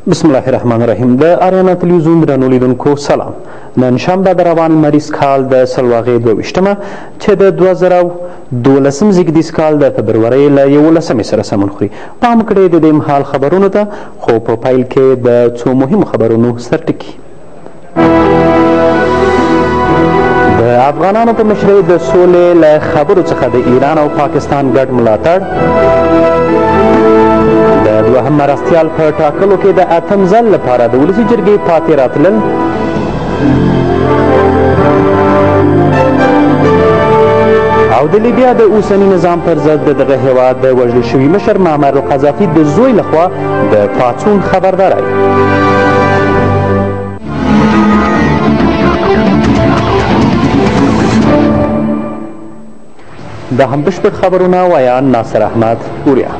بسم الله الرحمن الرحیم. د آریانا تلویزیون درنو لیدونکو سلام. نن شنبه د روان لمریز کال د سلواغې 22مه چې د 2012 زیږدیز کال د فبرورۍ له 11 سره سمون خوري. پام کړئ د دې مهال خبرونو ته، خو په پیل کې د څو مهمو خبرونو سرټکي. د افغانانو په مشرۍ د سولې له خبرو څخه د ایران او پاکستان ګډ ملاتړ، د دوهم مرستیال په ټاکلو کې د 8م ځل لپاره د ولسي جرګې پاتې راتلل، او د لیبیا د اوسني نظام پر ضد د دغه هیواد د وژل شوي مشر معمر القذافي د زوی لخوا د پاڅون خبرداری. دا هم بشپړ خبرونه ویان ناصر احمد اوریا.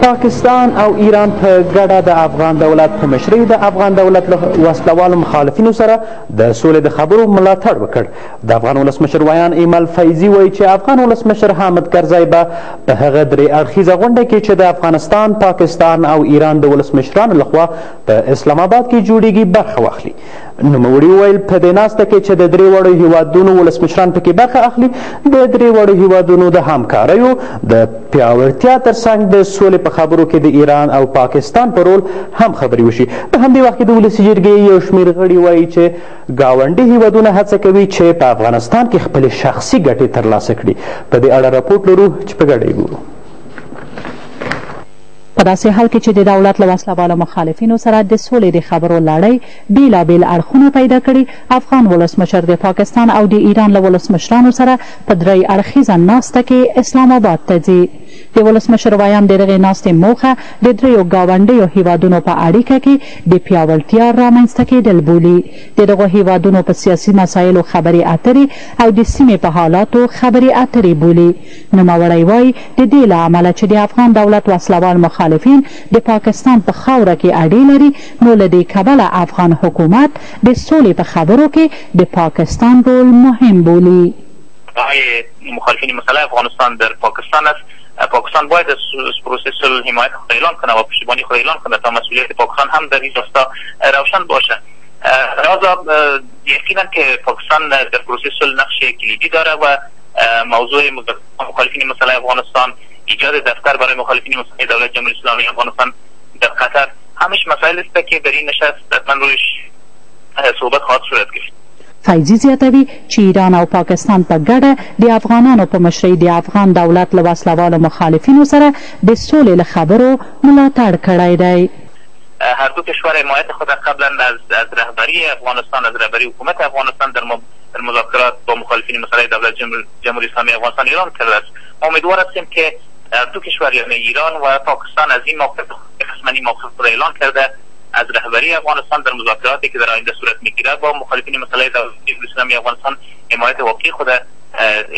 پاکستان او ایران په ګډه د افغان دولت په مشرۍ د افغان دولت له وسلوالو مخالفینو سره د سولې د خبرو ملاتړ وکړ. د افغان ولسمشر ویان ایمل فیضي وایي چې افغان ولسمشر حامد کرزی به په هغه درې اړخیزه غونډه کې چې د افغانستان، پاکستان او ایران د ولسمشرانو لخوا په اسلام آباد کې جوړیږي برخه واخلي. نوموړي وویل په دې ناسته کې چې د درې وړو هیوادونو ولسمشران پکې برخه اخلي، د درې وړو هیوادونو د همکاریو د پیاوړتیا ترڅنګ د سولې په خبرو کې د ایران او پاکستان په رول هم خبرې وشي. په همدې وخت کې د ولسي جرګې یو شمېر غړي وایي چې ګاونډي هیوادونه هڅه کوي چې په افغانستان کې خپلې شخصي ګټې ترلاسه کړي. په دې اړه راپورټ لرو چې په ګډه یې ګورو. په داسې حال کې چې د دولت له وسلوالو مخالفینو سره د سولې د خبرو لړۍ بېلابېل اړخونه پیدا کړي، افغان ولسمشر د پاکستان او د ایران له ولسمشرانو سره په درې اړخیزه ناسته کې اسلام آباد ته ځي. د ولسمشر ویان د دغې ناستې موخه د دریو ګاونډیو هیوادونو په اړیکه کې د پیاوړتیا رامنځته کېدل بولي. د دغو هیوادونو په سیاسي مسایلو خبرې اترې او د سیمې په حالاتو خبرې اترې بولي. نوموړی وایي د دې له امله چې د افغان دولت وسلوال مخالفین د پاکستان په خاوره کې اډې لري، نو له دې کبله افغان حکومت د سولې په خبرو کې د پاکستان رول مهم بولي. مخالفین مسئله افغانستان در پاکستان است. پاکستان باید از پروسه صلح حمایت خود اعلان کنه و پشتیبانی خود اعلان کنه تا مسئولیت پاکستان هم در این راستا روشن باشه. لذا یقینا که پاکستان در پروسه صلح نقش کلیدی داره و موضوع مخالفین مسئله افغانستان، ایجاد دفتر برای مخالفین مسئله دولت جمهوری اسلامی افغانستان در قطر، همش مسائل است که در این نشست حتما رویش صحبت خواهد صورت گرفت. فیضي زیاتوي چې ایران او پاکستان په ګډه د افغانانو په مشرۍ د افغان دولت له وسلوالو مخالفینو سره د سولې له خبرو ملاتړ کړی دی. هر دو کشور حمایت خود قبلا از رهبری افغانستان، از رهبری حکومت افغانستان در مذاکرات با مخالفین مسئله دولت جمهوری اسلامی افغانستان اعلان کرده است. ما امیدوار هستیم که دو کشور یعنی ایران و پاکستان از این موقف رسمی موقف خود اعلان کرده از رهبری افغانستان در مذاکراتی که در آینده صورت میگیرد با مخالفین مسئله دولت جمهوری اسلامی افغانستان حمایت واقعی خود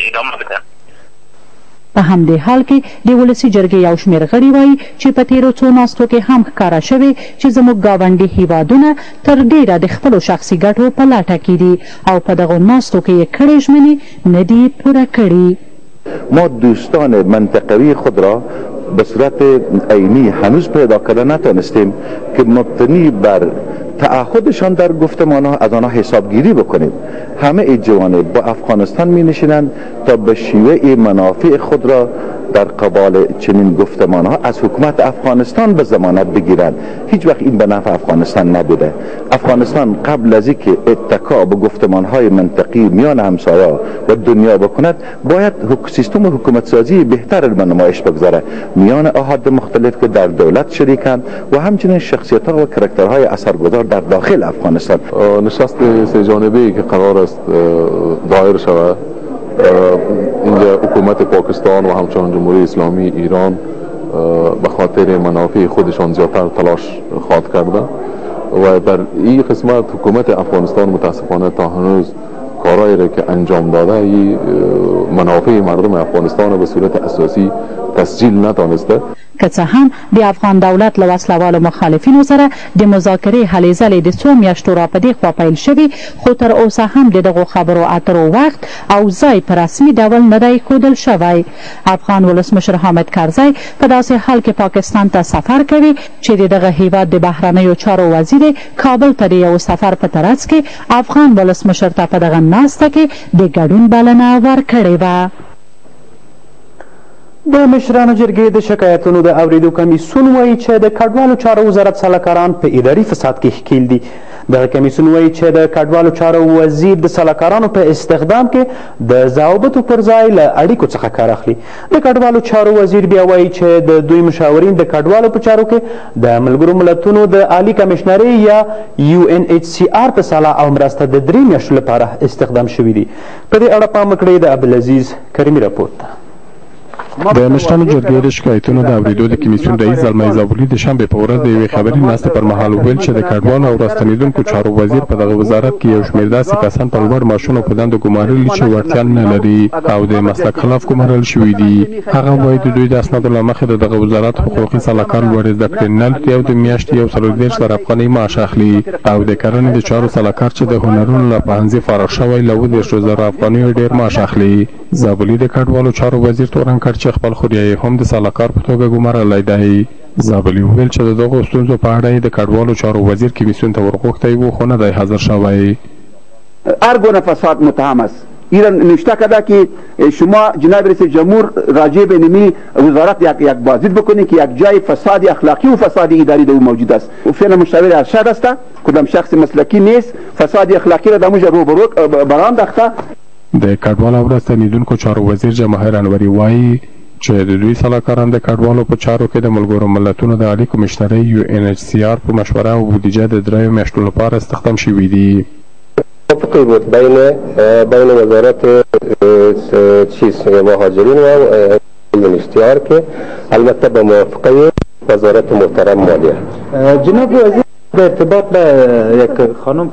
ادامه بدهند. په همدې حال کې د ولسي جرګې یو شمېر غړي وایي چې په تېرو څو ناستو کې هم ښکاره شوې چې زموږ ګاونډي هیوادونه تر ډېره د خپلو شخصي ګټو په لټه کې دي او په دغو ناستو کې یې کړې ژمنې نه دي پوره کړي. ما دوستان منطقوی خود را به صورت عینی هنوز پیدا کرده نتانستیم که مبتنی بر تعهدشان در گفتمانها از آنها حسابگیری بکنیم. همه جوانب با افغانستان می نشینند تا به شیوه منافع خود را در قبال چنین گفتمانها از حکومت افغانستان به ضمانت بگیرند. هیچ وقت این به نفع افغانستان نبوده. افغانستان قبل از اینکه اتکا به گفتمانهای منطقی میان همسایا و دنیا بکند، باید سیستم حکومت سازی بهتر به نمایش بگذاره میان احاد مختلف که در دولت شریکند و همچنین شخصیت‌ها و کاراکترهای اثرگذار در داخل افغانستان. نشست سه جانبه‌ای که قرار است دایر شود، اینجا حکومت پاکستان و همچنان جمهوری اسلامی ایران به خاطر منافع خودشان زیادتر تلاش خواهد کرده و در این قسمت حکومت افغانستان متاسفانه تا هنوز کارهایی را که انجام داده این منافع مردم افغانستان به صورت اساسی تسجیل نتانسته. که څه هم د افغان دولت له وسلوالو مخالفینو سره د مذاکرې هلې ځلې د څو میاشتو راپدې خوا پیل شوي، خو تر اوسه هم د دغو خبرو اترو وخت او ځای په رسمي ډول نه دی ښودل شوی. افغان ولسمشر حامد کرزی په داسې حال کې پاکستان ته سفر کوي چې د دغه هیواد د بهرنیو چارو وزیر کابل ته د یو سفر په ترڅ کې افغان ولسمشر ته په دغه ناسته کې د ګډون بلنه ورکړې وه. د مشرانو جرګې د شکایتونو د اورېدو کمیسیون وایي چې د کډوالو چارو وزارت سلاکاران په اداري فساد کې ښکیل دي. دغه کمیسیون وایي چې د کډوالو چارو وزیر د سلاکارانو په استخدام کې د ضوابطو پر ځای له اړیکو څخه کار اخلي. د کډوالو چارو وزیر بیا وایي چې د دوی مشاورین د کډوالو په چارو کې د ملګرو ملتونو د عالی کمیشنرۍ یا UNHCR په صلاح او مرسته د 3 میاشتو لپاره استخدام شوي دي. په دې اړه پام وکړئ د عبدالعزیز کریمي راپور ته. د مشرانو جرګې د شکایتونو د اورېدو د کمیسیون رئیس زلمی زابلي د شنبې په ورځ د یوې خبري ناستې پر مهال وویل چې د کډوالو او راستنېدونکو چارو وزیر په دغه وزارت کې یو شمېر داسې کسان په لوړ معاشونو په دندو ګمارلي چې وړتیا نه لري او د مسلک خلاف ګمارل شوي دي. هغه وایي د دوی د اسنادو له مخې د دغه وزارت حقوقي سلاکار لوړې زده کړې نه لري او د میاشتې 140,000 افغانۍ معاش اخلي او د کرنې د چارو سلاکار چې د هنرونو له پوهنځي فارغ شوی له 20,000 افغانیو ډېر معاش اخلي. زابلي د کډوالو چارو وزیر تورن کړ چې خپل خوریایي هم د سلاکار په توګه ګمارلی دی. زابلي وویل چې د دغو ستونزو په اړه یې د کډوالو چارو وزیر کمیسیون ته ورغوښتی و خو نه دی حاضر شوی. هر گونه فساد متهم است. ایران نوشته کرده که شما جناب رئیس جمهور راجع به نمی وزارت یک بازدید بکنید که یک جای فساد اخلاقی و فساد اداری در موجود است و فعلا مشاور ارشد است، کدام شخص مسلکی نیست، فساد اخلاقی را در موجه روبرو برانداخته. د کډوالو او راستنېدونکو چارو وزیر جواهر انوري وایي چې د دوی سلاکاران د کډوالو په چارو کې د ملګرو ملتونو د عالی کمیشنرۍ UNHCR په مشوره او بودیجه د 3 میاشتو لپاره استخدام شوي دي. توافقی بود بین وزارت مهاجرین و UNHCR که البته به موافقه وزارت محترم مالیه. جناب وزیر به ارتباط به یک خانم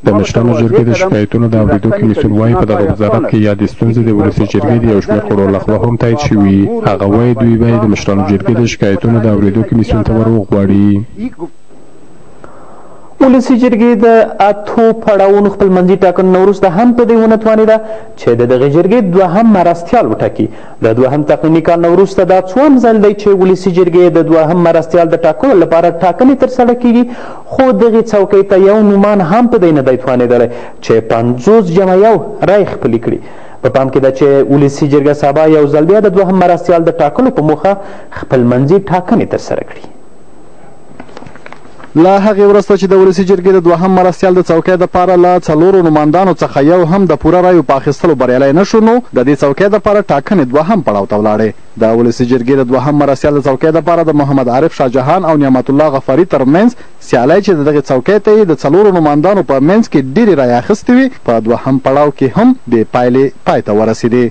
د مشرانو جرګې د شکایتونو د اورېدو کمیسیون وایي په دغه وزارت کې یادې ستونزې د ولسي جرګې د یو شمېر غړو لخوا هم تایید شوي. هغه وایي دوی باید د مشرانو جرګې د شکایتونو د اورېدو کمیسیون ته وغواړي. ولسي جرګې د 8 پړاوونو خپلمنځي ټاکنو نه وروسته هم په دې ونه توانېده چې د دغې جرګې دوهم مرستیال وټاکي. د دوهم تقنیني کال نه وروسته دا څوم ځل دی چې ولسي جرګې د دوهم مرستیال د ټاکلو لپاره ټاکنې ترسره کیږي، خو دغې څوکۍ ته یو نومان هم په دی نه دی توانېدلی چې 50-1 رای خپلې کړي. په پام کې ده چې ولسي جرګه سبا یو ځل بیا د دوهم مرستیال د ټاکلو په موخه خپلمنځي ټاکنې ترسره کړي. له هغې وروسته چې د ولسي جرګې د دوهم مرستیال د څوکۍ دپاره له 4 نمایندانو څخه یو هم د پوره رایو په اخیستلو بریالی نه شو، نو د دې څوکۍ دپاره ټاکنې دوهم پړاو ته ولاړې. د ولسي جرګې د دوهم مرستیال د څوکۍ دپاره د محمد عارف شاه جهان او نعمت الله غفاري ترمنځ سیالۍ چې د دغې څوکۍ ته یې د 4 نمایندانو په منځ کې ډېرې رایې اخیستې وي، په دوهم پړاو کې هم بې پایلې پای ته ورسېدې.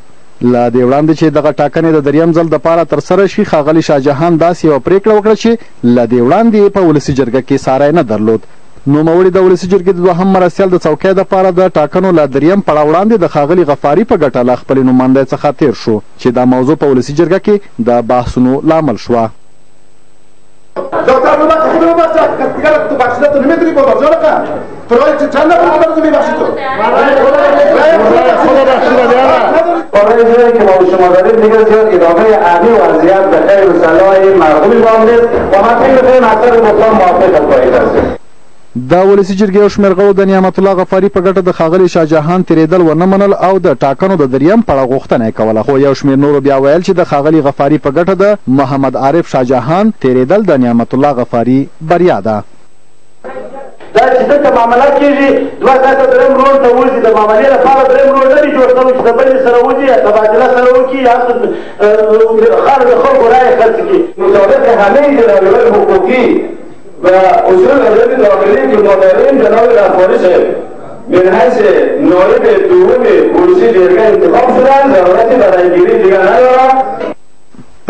له دې وړاندې چې دغه ټاکنې د 3م ځل دپاره ترسره شي، ښاغلي شاه جهان داسې یوه پرېکړه وکړه چې له دې وړاندې په ولسي جرګه کې ساری نه درلود. نوموړي د ولسي جرګې د دوهم مرستیال د څوکۍ دپاره د ټاکنو له 3م پړاو وړاندې د ښاغلي غفاري په ګټه له خپلې نمایندۍ څخه تېر شو چې دا موضوع په ولسي جرګه کې د بحثونو لامل شوه. که با شما دارید دیگه زیاد ادامه عقلی و اذیت به خیر و صلاح مردم ایران نیست و من فکر می‌کنم اکثر دوستان موافق باید هستید. د ولسي جرګې یو شمېر غړو د نعمت الله غفاري په ګټه د ښاغلي شاه جهان تېرېدل ونه منل او د ټاکنو د 3م پړاو غوښتنه یې کوله، خو یو شمېر نورو بیا ویل چې د ښاغلي غفاري په ګټه د محمد عارف شاه جهان تېرېدل د نعمت الله غفاري بریا ده. دا چې دلته معامله کېږي 2 ساعته درېیم روډ ته وځي، د معاملې لپاره درېیم روډ نه وي جوړ شوی چې د بلې سره وځي یا تبادله سره وکړي یا خلکو رایې خرڅ کړي. مطابق همه جنایات حقوقی و اصول عدالت داخلی که مدارین جناب غفاری صاحب من حیث نایب دوم ولسی جرګه انتخاب شدن ضرورتی برایگیری دیگر ندارد.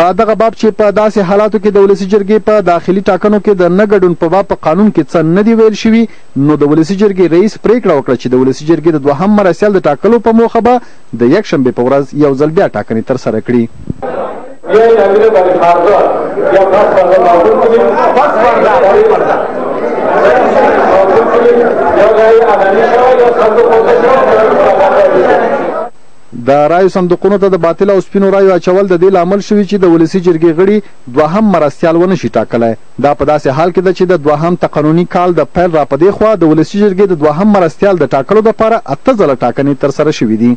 په دغه باب چې په داسې حالاتو کې د ولسي جرګې په داخلي ټاکنو کې د نه ګډون په باب په قانون کې څه نه دي ویل شوي، نو د ولسي جرګې رئیس پریکړه وکړه چې د ولسي جرګې د دوهم مرستیال د ټاکلو په موخه به د یکشنبې په ورځ یو ځل بیا ټاکنې ترسره کړي. د رایو صندوقونو ته د باطل او سپینو رایو اچول د دې لامل شوي چې د ولسي جرګې غړي دوهم مرستیال ونه شي ټاکلی. دا په داسې حال کې ده چې د دوهم تقنوني کال د پیل را په دې خوا د ولسي جرګې د دوهم مرستیال د ټاکلو دپاره 8 ځله ټاکنې ترسره شوي دي.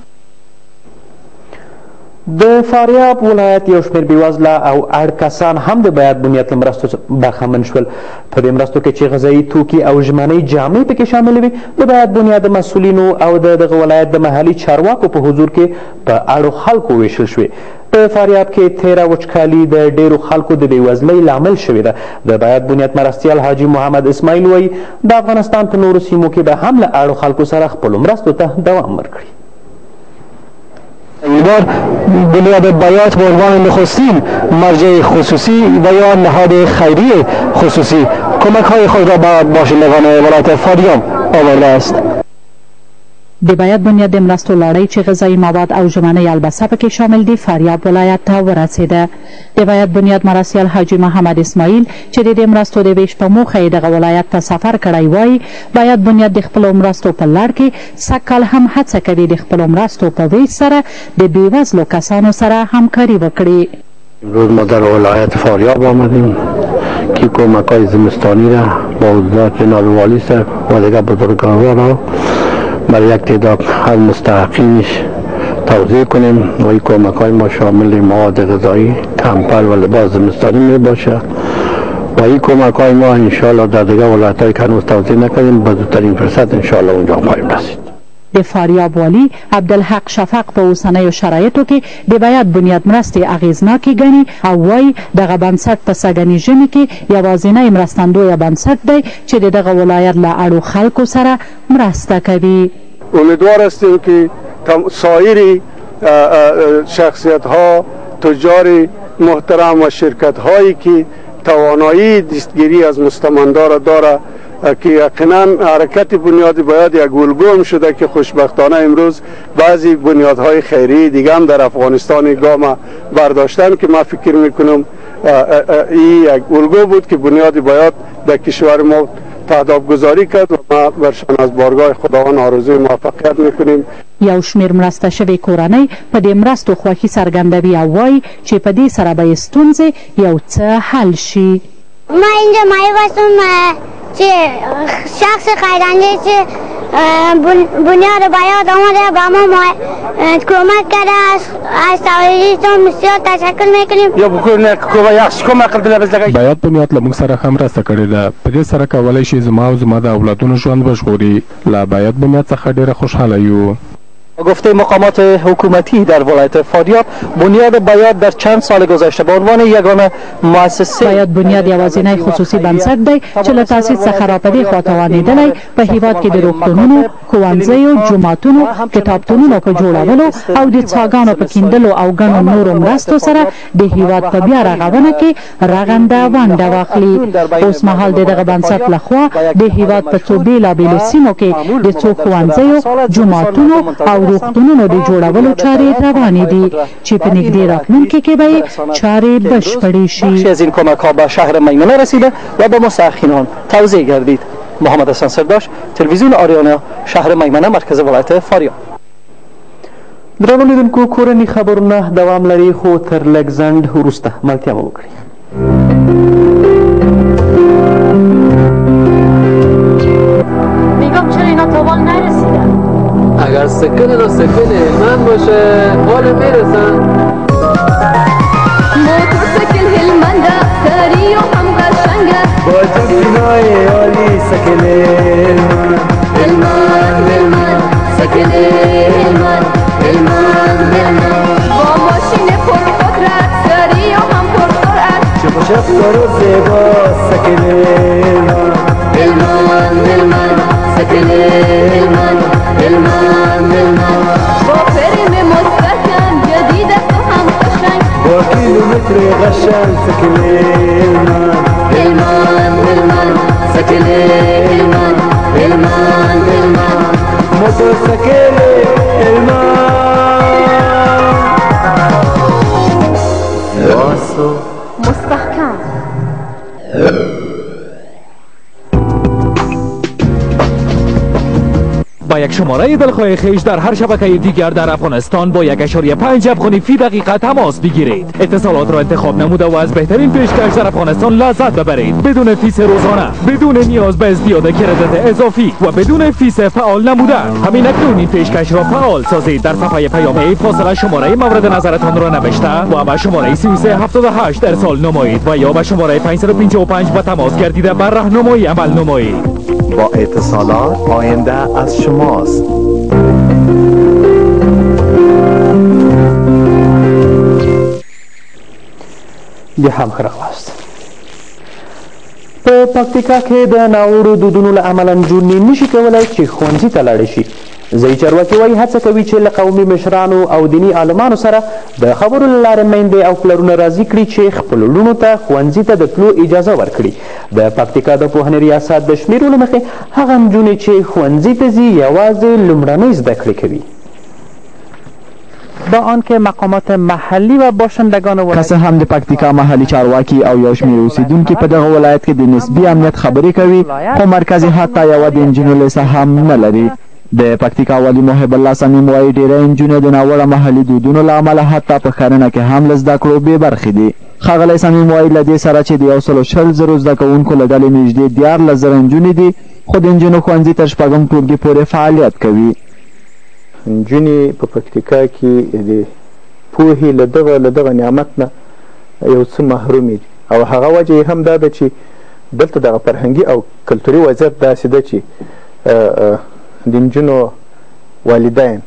د فاریاب ولایت یو شمېر بېوزله او اړ کسان هم د بیات بنیاد له مرستو برخمن شول. په دې مرستو کې چې غذایي توکي او ژمنۍ جامې پکې شاملې وي، د بیات بنیاد د مسؤلینو او دغه ولایت د محلي چارواکو په حضور کې په اړو خلکو ویشل شوې. په فاریاب کې تیره وچکالي د ډیرو خلکو د بېوزلۍ لامل شوې ده. د بیات بنیاد مرستیال حاجي محمد اسماعیل وایي د افغانستان په نورو سیمو کې به هم له اړو خلکو سره خپلو مرستو ته دوام ورکړي. بار بنیاد بیات به عنوان نخستین مرجع خصوصی و یا نهاد خیری خصوصی کمک های خود را به باشندگان ولایت فاریاب آورده است. د بیات بنیاد د مرستو لړۍ چې غذایي مواد او ژمنۍ البسه پکې شامل دي فاریاب ولایت ته ورسېده. د بیات بنیاد مرستیال حاجي محمد اسماعیل چې د دې مرستو د ویش په موخه یې دغه ولایت ته سفر کړی وایي بیات بنیاد د خپلو مرستو په لړ کې سږکال هم هڅه کوي د خپلو مرستو په ویش سره د بېوزلو کسانو سره همکاري وکړي. امروز ما در ولایت فاریاب آمدیم که کمک‌های زمستانی را با حضور جناب والی صاحب و دیگر بزرگواران را برای یک تعداد از مستحقینش توضیح کنیم و این کمک‌های ما شامل مواد غذایی، کمپل و لباس زمستانی می باشد و این کمک‌های ما انشاءالله در دیگر ولایت‌هایی که هنوز توضیح نکردیم به زودترین فرصت انشاءالله اونجا خواهیم رسید. د فاریاب والی عبدالحق شفق په اوسنیو شرایطو کې د بیات بنیاد مرستې اغیزناکې ګڼي او وایي دغه بنسټ په سږني ژمي کې یوازینی مرستندویه بنسټ دی چې د دغه ولایت له اړو خلکو سره مرسته کوي. امیدوار هستیم که سایر شخصیت ها، تجار محترم و شرکت هایی که توانایی دستگیری از مستمندا را داره که یقینا حرکت بنیاد بیات یک الگو شده که خوشبختانه امروز بعضی بنیادهای خیریه دیگه هم در افغانستان گام برداشتن که ما فکر میکنم این یک الگو بود که بنیاد بیات در کشور ما تهداب گذاری کرد و ما برشان از بارگاه خداوند آرزوی موفقیت میکنیم. یو شمېر مرسته شوې کورنۍ په دې مرستو خوښي څرګندوي او وایي چې په دې سره به یې ستونزې یو څه حل شي. ما اینجا مایوسم که شخص خیرنده که بنیاد بیات آمده با ما کمک کرده از توجیهتون بسیار تشکر میکنیم. بیات بنیاد له موږ سره هم مرسته کړې ده. په دې سره کولی شي زما او زما د اولادونو ژوند وژغوري. له بیات بنیاد څخه ډېره خوشحاله یو. گفته مقامات حکومتی در ولایت فاریاب بنیاد بیات در چند سال گذشته به عنوان یگانه مؤسسه بیات بنیاد یوازینی خصوصي بنسټ دی چې له تاسیس څخه را په دې خوا توانېدلی په هیواد کې د روغتونونو، ښوونځیو، جوماتونو، کتابتونونو په جوړولو او د څاګانو په کیندلو او ګڼو نورو مرستو سره د هیواد په بیا رغونه کې رغنده ونډه واخلي. اوس مهال د دغه بنسټ لخوا د هیواد په څو بېلابېلو سیمو کې د څو ښوونځیو، جوماتونو او روغتونونو د جوړولو چارې روانې دي چې په نږدې راتلونکي کې به یې چارې بشپړې شي. بخشی از این کمک‌ها به شهر میمنه رسیده و به مستحقینان توزیع گردید. محمد حسن سرداش، تلویزیون آریانا، شهر میمنه، مرکز ولایت فاریاب. درنو لیدونکو، کورني خبرونه دوام لري خو تر لږ ځنډ وروسته ملتیا مو وکړئ. میگم چرا اینا تا حال نرسیدن؟ اگر سکن هلمند باشه حال میرسن. موتورسیکل هلمند سری و هم قشنگه با جنسینای عالی سکن هلمند سکن هلمند با ماشین پرقدرت سری و هم پرسرعت چپ و چپ و زیبا سکن هلمند سکن هلمند با فریم مستحکم جدید است و هم قشنگ با کیلومتر تري غشان سكلي هلمان هلمان سكلي هلمان هلمان هلمان موتو سكلي هلمان واسو مستحكم با یک شماره دلخواه خیش در هر شبکه دیگر در افغانستان با 1.5 افغانی فی دقیقه تماس بگیرید. اتصالات را انتخاب نموده و از بهترین پیشکش در افغانستان لذت ببرید بدون فیس روزانه، بدون نیاز به ازدیاد کردیت اضافی و بدون فیس فعال نمودن. همین اکنون این پیشکش را فعال سازید. در صفحه پیام فاصله شماره مورد نظرتان را نوشته و به شماره 3378 ارسال نمایید و یا به شماره 555 به تماس گردیده بر راهنمایی عمل نمایید. با اتصالات آینده از شماست. بیا هم ښه راغلاست. په پکتیکا کې د ناوړو دودونو له امله نجونې نشي کولی چې ښوونځي ته لاړې شي. ځایي چارواکي وایي هڅه کوي چې له قومي مشرانو او دیني عالمانو سره د خبرو له لارې میندې او پلرونه راضي کړي چې خپلو لوڼو ته ښوونځي ته د تلو اجازه ورکړي. د پکتیکا د پوهنې ریاست د شمیرو له مخې هغه نجونې چې ښوونځي ته ځي یوازې لومړنۍ زده کړې کوي. با آنکه مقامات محلی و باشندگان ولایت که هم د پکتیکا محلی چارواکي او یو شمېر اوسیدونکي په دغه ولایت کې د نسبي امنیت خبرې کوي، خو مرکز حتی یوه د نجونو لیسه هم نه لري. د پکتیکا والي محب الله صمیم وایي ډېری نجونې د ناوړه محلي دودونو له امله حتی په ښارونه کې هم له زده کړو بې برخې دي. ښاغلی صمیم وایي له دې سره چې د 120,000 زده کوونکو له ډلې نږدې 14,000 نجونې دي، خو د نجونو ښوونځي تر 6م ټولګي پورې فعالیت کوي. نجونې په پکتیکا کې د پوهې له دغه نعمت نه یو څه محرومې دي او هغه وجه یې هم دا ده چې دلته دغه فرهنګي او کلتوري وضعیت داسې ده چې د نجونو والدین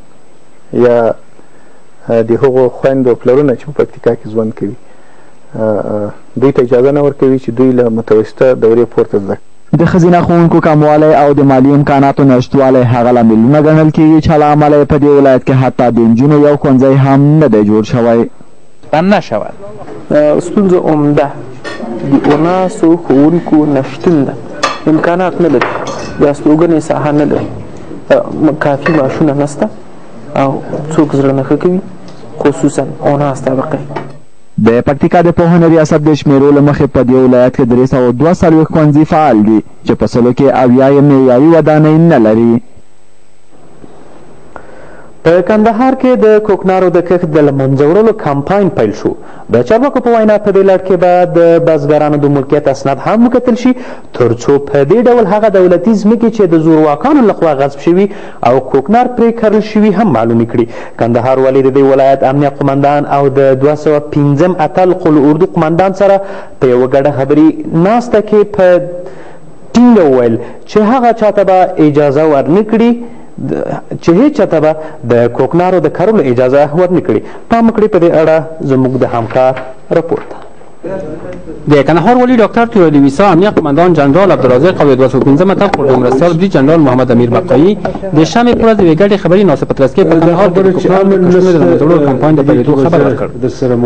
یا د هغو خویندو پلرونه چې په پکتیکا کې ژوند کوي دوی ته اجازه نه ورکوي چې دوی له متوسطه دورې پورته زده د ښځینه ښوونکو کموالی او د مالي امکاناتو نشتوالی هغه لاملونه ګڼل کېږي چې له امله یې په دې ولایت کې حتی د نجونو یو ښوونځی هم نه دی جوړ شوی. نشود ستونزه عمده د اناسو ښوونکو نشتون ده. امکانات نه لري، د استوګنې ساحه نه لري، کافي معاشونه نشته او څوک زړه نه ښه کوي، خصوصا اناس طبقې. د پکتیکا د پوهنې ریاست د شمیرو له مخې په دې ولایت کې 342 ښوونځي فعال دي چې په سلو کې 80 یې معیاري ودانۍ نه لري. په کندهار کې د کوکنارو د کښت د له منځه وړلو کمپاین پیل شو. د چارواکو په وینا په دې لړ کې به د بزګرانو د ملکیت اسناد هم وکتل شي تر څو په دې ډول هغه دولتي ځمکې چې د زورواکانو لخوا غصب شوي او کوکنار پرې کرل شوي هم معلومې کړي. کندهار والي د دې ولایت امنیه قمندان او د 205 اتل قل اردو قمندان سره په یوه ګډه خبري ناسته کې په ټینګه وویل چې هغه چاته به اجازه ورنه کړي چې هیڅ چاته به د کوکنارو د کرلو اجازه ورنه کړي. پام وکړئ په دې اړه زموږ د همکار رپورټ. د کندهار والی ډاکټر تورالي ویسا، امنیه قمندان جنرال عبدالرزاق او 215 اتل قرد مرستیال برید جنرال محمد امیر بقایی د شنبې په ورځ د یوې ګډې خبري ناسته په ترڅ کې په کندهار کې د کوکنارو د کښتونو د له منځه وړلو کمپاین د پیلېدو خبر ورکړ.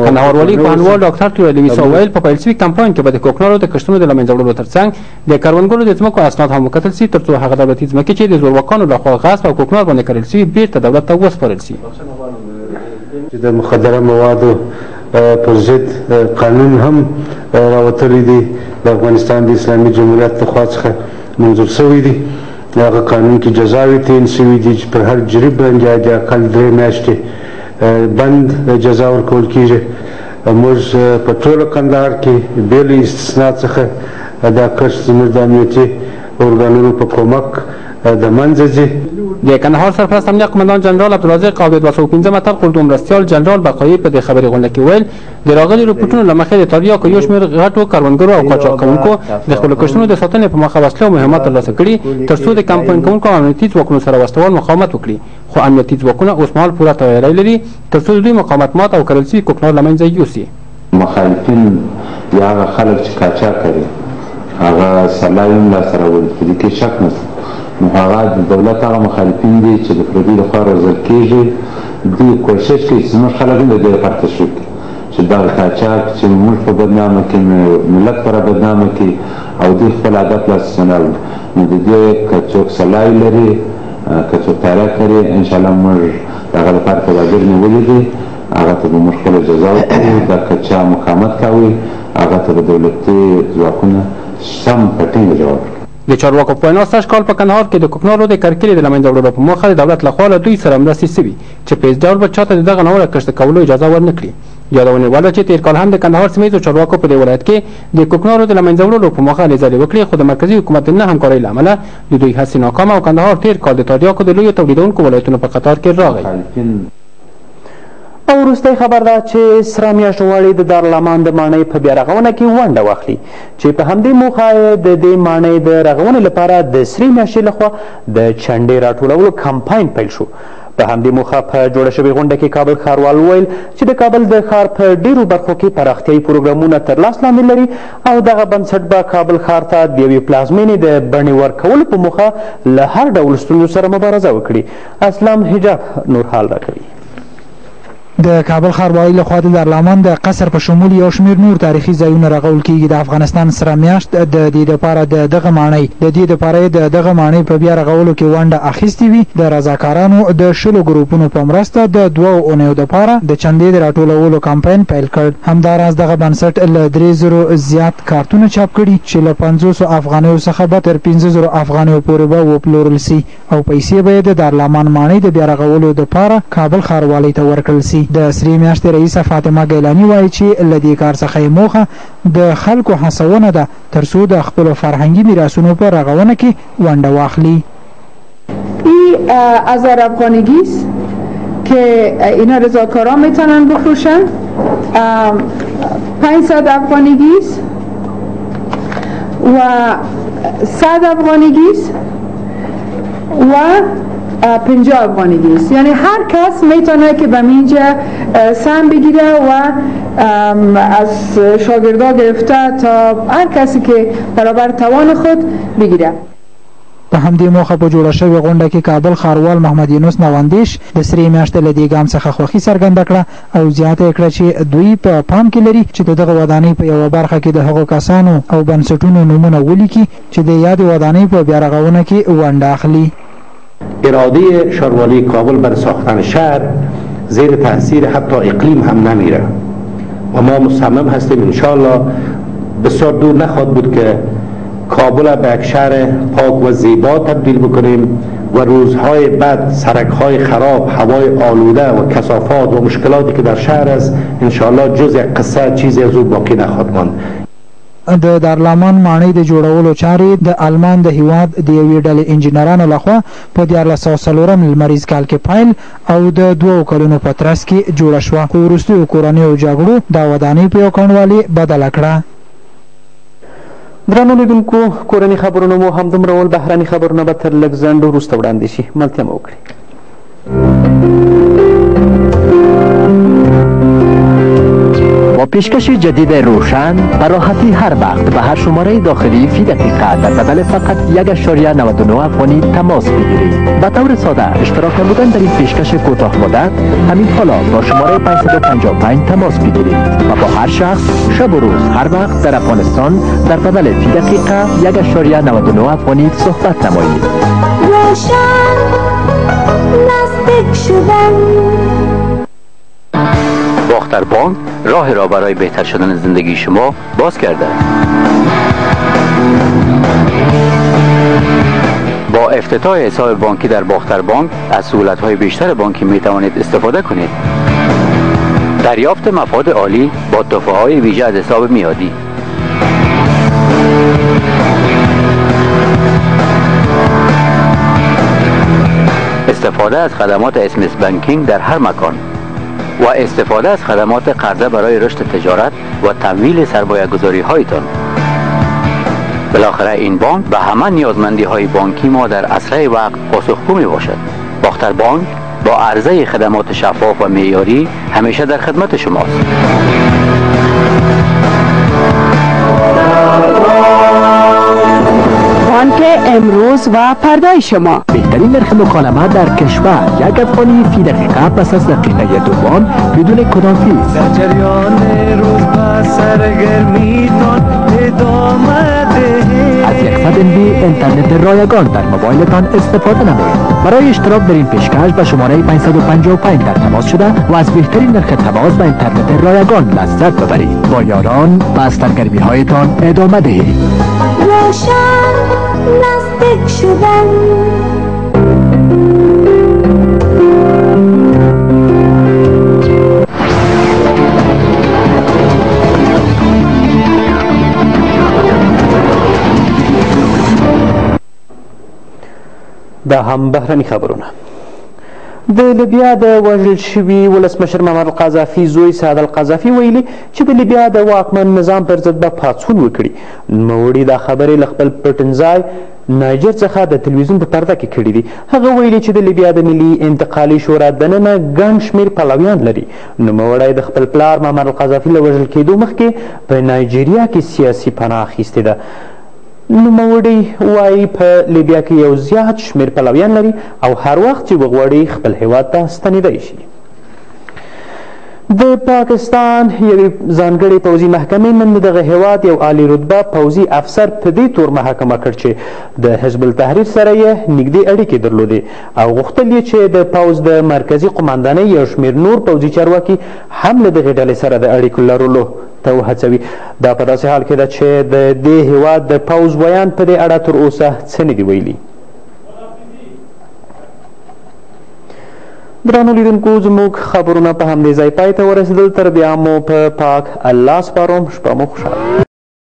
کندهار والي پوهنوال ډاکټر تورالي ویسا ویل په پیل شوي کمپاین کې به د کوکنارو د کښتونو د له منځه وړلو ترڅنګ د کروندګرو د ځمکو اسناد هم وکتل سي تر څو هغه دولتي ځمکې چې د زورواکانو لخوا غصب او کوکنار باندې کرل سوي بیرته دولت ته وسپارل سي. چې د مخدره موادو پر ضد قانون هم راوتلی دی د افغانستان د اسلامي جمهوریت لخوا څخه منظور شوی دی. هغه قانون کې جزاوې تعیین شوي دي چې پر هر جریب باندې د اقل 3 میاشتې بند جزا ورکول کیږي. موږ په ټوله کندهار کې بې له استثنا څخه دا کښت زموږ د امنیتي ارګانونو په کومک د منځه ځي. د کندهار سرپرست امنیه قمندان جنرال عبدالرزاق او 215 اتل قرد مرستیال جنرال بقایی په دې خبري غونډه کې ویل د راغلي رپورټونو له مخې د تریاکو یو شمېر غټو کروندګرو او قاچاق کوونکو د خپلو کښتونو د ساتنې په موخه وسلې او مهمات ترلاسه کړي تر څو د کمپاین کوونکو او امنیتي ځواکونو سره وسلوال مقاومت وکړي، خو امنیتي ځواکونه اوسمهال پوره تیاری لري تر څو دوی مقاومت مات او کرل سوي کوکنار له منځه یوسي. مخالفین یا هغه خلک چې قاچاق کوي هغه سلایم لاسته راوړي، په دې کې شک نشته. نو هغه د دولت هغه مخالفین دي چې د پردي لخوا روزل کېږي، دوی کوشش کوي چې زموږ خلک هم د دې لپاره تشویق کړي چې چې دغه قاچاق چې موږ په بدنامه کې ملت پر بدنامه کې او دوی خپل عادت لاسته نه راوړي نو د دې که څوک صلاحي لري که څوک تاریخ لري انشاءالله موږ د هغه لپاره تدابیر نیولي دي هغه ته به موږ خپله جزا ورکوو دا که چا مقاومت کوي هغه ته به دولتي ځواکونه سم په ټینګه جواب ورکوي. د چارواکو په وینا سږ کال په کندهار کې د کوکنارو د کرکیلې د له منځه وړلو په موخه د دولت لخوا له دوی سره مرستې سوي چې په هېڅ ډول به چاته د دغه ناوړه کښت کولو اجازه ورنه کړي. یادونه وړ چې تېر کال هم د کندهار سیمه ییزو چارواکو په دې ولایت کې د کوکنارو د له منځه وړلو په موخه هلې ځلې وکړې خو د مرکزي حکومت د نه همکارۍ له امله د دوی هڅې ناکامه او کندهار تېر کال د تریاکو د لویو تولیدونکو ولایتونو په قطار کې راغی. او وروستی خبر ده چې سره میاشت غواړي د دارالامان د ماڼۍ په بیا رغونه کې ونډه واخلي چې په همدې موخه د دې ماڼۍ د رغونې لپاره د سرې میاشتې لخوا د چنډې راټولولو کمپاین پیل شو. په همدې موخه په جوړه شوې غونډه کې کابل ښاروال وویل چې د کابل د ښار په ډیرو برخو کې پراختیایي پروګرامونه تر لاس لاندې لري او دغه بنسټ به کابل ښار ته د یوې پلازمینې د بڼې ورکولو په موخه له هر ډول ستونزو سره مبارزه وکړي. اسلام حجاب نور حال راکوي. د کابل ښاروالۍ لخوا د دارالامان د قصر په شمول یو شمېر نور تاریخي ځایونه رغول کیږي. د افغانستان سره میاشت د دې دپاره د دغه ماڼۍ د دغه ماڼۍ په بیا رغولو کې ونډه اخیستې وي. د رضاکارانو د 20 ګروپونو په مرسته د 2 اونیو دپاره د چندې د راټولولو کمپاین پیل کړ. همداراز دغه بنسټ له 3000 زیات کارتونه چاپ کړي چې له 500 افغانیو څخه به تر 15000 افغانیو پورې به وپلورل سي او پیسې به د دارالامان ماڼۍ د بیا رغولو دپاره کابل ښاروالۍ ته ورکړل سي. د سرې میاشتې رئیسه فاطمه ګیلاني وایي چې له دې کار څخه یې موخه د خلکو هڅونه ده تر څو د خپلو فرهنګي میراثونو په رغونه کې ونډه واخلي. این 1000 افغانیگی است که اینا رضاکاران میتونن بفروشن. 500 افغانیگی است و 100 افغانیگی است و 50 افغانیگی است. یعنی هر کس میتونه که به اینجا سهم بگیره و از شاگردا گرفته تا هر کسی که برابر توان خود بگیره. په همدې موخه په جوړه شوې غونډه کې کابل ښاروال محمد یونس نواندیش د سرې میاشتې له دې ګام څخه خوښي څرګنده کړه او زیاته یې کړه چې دوی په پام کې لري چې د دغه ودانۍ په یوه برخه کې د هغو کسانو او بنسټونو نومونه ولیکي چې د یادې ودانۍ په بیا رغونه کې ونډه اخلي. اراده ښاروالۍ کابل بر ساختن شهر زیر تاثیر حتی اقلیم هم نمیره و ما مصمم هستیم انشاءالله بسیار دور نخواهد بود که کابل به یک شهر پاک و زیبا تبدیل بکنیم و روزهای بعد سرکهای خراب، هوای آلوده و کثافات و مشکلاتی که در شهر است انشاءالله جز یک قصه چیزی از او باقی نخواهد ماند. د دارالامان ماڼۍ د جوړولو چارې د آلمان د هیواد د یوې ډلې انجینرانو لخوا په 1404 لمریز کال کې پیل او د 2 کلونو په ترڅ کې جوړه شوه خو وروستیو کورنیو جګړو دا ودانۍ په یو کنډوالي بدله کړه. درنو لیدونکو کورني خبرونه مو همدومره ول. بهرني خبرونه به تر لږ ځنډ وروسته وړاندې شي. ملتیا مو وکړئ. با پیشکش جدید روشن و راحتی هر وقت به هر شماره داخلی فی دقیقه در بدل فقط 1.99 افغانی تماس بگیرید. به طور ساده اشتراک نمودن در این پیشکش کوتاه مدت همین حالا با شماره 555 تماس بگیرید و با هر شخص شب و روز هر وقت در افغانستان در بدل فی دقیقه 1.99 افغانی صحبت نمایید. روشن نزدیک شدن. باختر بانک راه را برای بهتر شدن زندگی شما باز کرده. با افتتاح حساب بانکی در باختر بانک از سهولت‌های بیشتر بانکی می توانید استفاده کنید. دریافت مفاد عالی با تحفه‌های ویژه از حساب میادی. استفاده از خدمات اسمس بانکینگ در هر مکان و استفاده از خدمات قرضه برای رشد تجارت و تمویل سرمایه گذاری هایتان. بالاخره این بانک به همه نیازمندی های بانکی ما در اسرع وقت پاسخگو می باشد. باختر بانک با عرضه خدمات شفاف و معیاری همیشه در خدمت شماست. بانک امروز و فردای شما. بهترین نرخ مکالمه در کشور، یک افغانی فی دقیقه پس از دقیقه دوم بدون کدام فیس. در جریان روز و سرگرمیتان ادامه دهید. از 100 MB اینترنت رایگان در موبایلتان استفاده نمایید. برای اشتراک در این پیشکش به شماره 555 در تماس شده و از بهترین نرخ تماس به اینترنت رایگان لذت ببرید. با یاران و سرگرمی هایتان ادامه دهید. روشن نزدیک شدن. دا هم بهرني خبرونه. د لیبیا د وژل شوي ولسمشر محمد القذافي زوی سعد القذافي ویلي چې د لیبیا د واکمن نظام پر ضد به پاڅون وکړي. نوموړي دا خبرې له خپل پټنځای نایجر څخه د تلویزیون په پرده کې کړي دي. هغه ویلي چې د لیبیا د ملي انتقالي شورا دننه ګڼ شمېر پلویان لري. نوموړی د خپل پلار محمد القذافي له وژل کېدو مخکې په نایجیریا کې سیاسي پناه اخیستې ده. نوموړی وایي په لیبیا کې یو زیات شمېر پلویان لري او هر وخت چې وغواړي خپل هیواد ته ستنېدی شي. د پاکستان یوې ځانګړې پوځي محکمې نن د دغه هیواد یو عالي رتبه پوځي افسر په دې تور محاکمه کړ چې د حزب التحریر سره یې نږدې اړیکې درلودې او غوښتل یې چې د پوځ د مرکزي قماندانۍ یو شمېر نور پوځي چارواکي هم له دغې ډلې سره د اړیکو لرلو ته وهڅوي. دا په داسې حال کې ده چې د دې هیواد د پوځ ویان په دې اړه تر اوسه څه نه دي ویلي. درانو لیدونکو زموږ خبرونه په همدې ځای پای ته ورسېدل. تر بیا مو په پاک الله سپارم. شپه مو خوشحاله.